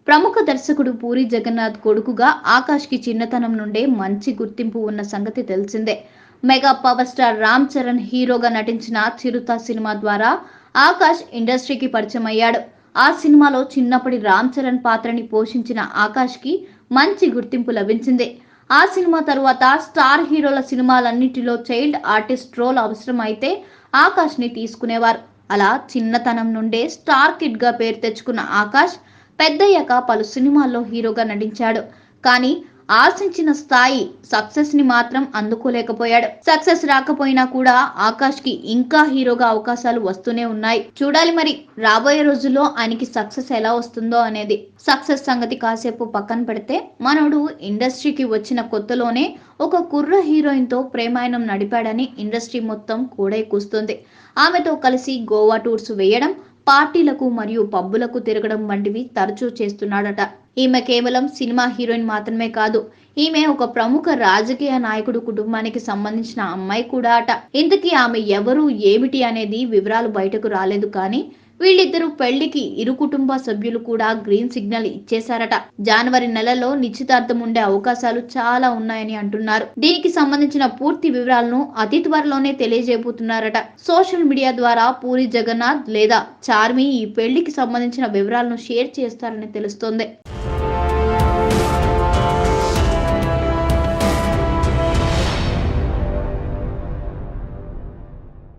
ప్రముఖ దర్శకుడు పూరి జగన్నాథ్ కొడుకుగా ఆకాష్కి చిన్నతనం నుండే మంచి గుర్తింపు ఉన్న సంగతి తెలిసిందే. Mega power star Ram Charan హీరోగా నటించిన చిరుత సినిమా ద్వారా ఆకాష్ ఇండస్ట్రీకి పరిచయం అయ్యాడు. ఆ సినిమాలో చిన్నప్పటి రామ్ చరణ్ పాత్రని పోషించిన ఆకాష్కి మంచి గుర్తింపు లభించింది. ఆ సినిమా తరువాత స్టార్ హీరోల సినిమాలన్నిటిలో చైల్డ్ ఆర్టిస్ట్ రోల్ అవసరం అయితే ఆకాష్ని తీసుకునేవారు. అలా చిన్నతనం నుండే స్టార్ కిడ్ గా పేరు తెచ్చుకున్న ఆకాష్ పెద్దయ్యాక పలు సినిమాల్లో హీరోగా నటించాడు. కానీ ఆశించిన స్థాయి సక్సెస్ ని మాత్రం అందుకోలేకపోయాడు. సక్సెస్ రాకపోయినా కూడా ఆకాష్ కి ఇంకా హీరోగా అవకాశాలు వస్తూనే ఉన్నాయి. చూడాలి మరి రాబోయే రోజుల్లో ఆయనకి సక్సెస్ ఎలా వస్తుందో అనేది. సక్సెస్ సంగతి కాసేపు పక్కన పెడితే మనోడు ఇండస్ట్రీకి వచ్చిన కొత్తలోనే ఒక కుర్ర హీరోయిన్ తో ప్రేమాయణం నడిపాడని ఇండస్ట్రీ మొత్తం కూడై కూస్తుంది. ఆమెతో కలిసి గోవా టూర్స్ వేయడం, పార్టీలకు మరియు పబ్బులకు తిరగడం వంటివి తరచూ చేస్తున్నాడట. ఈమె కేవలం సినిమా హీరోయిన్ మాత్రమే కాదు, ఈమె ఒక ప్రముఖ రాజకీయ నాయకుడు కుటుంబానికి సంబంధించిన అమ్మాయి కూడా అట. ఇంతకీ ఆమె ఎవరు ఏమిటి అనేది వివరాలు బయటకు రాలేదు. కానీ వీళ్ళిద్దరూ పెళ్లికి ఇరు కుటుంబ సభ్యులు కూడా గ్రీన్ సిగ్నల్ ఇచ్చేశారట. జనవరి నెలలో నిశ్చితార్థం ఉండే అవకాశాలు చాలా ఉన్నాయని అంటున్నారు. దీనికి సంబంధించిన పూర్తి వివరాలను అతి త్వరలోనే తెలియజేయబోతున్నారట. సోషల్ మీడియా ద్వారా పూరి జగన్నాథ్ లేదా చార్మి ఈ పెళ్లికి సంబంధించిన వివరాలను షేర్ చేస్తారని తెలుస్తోంది.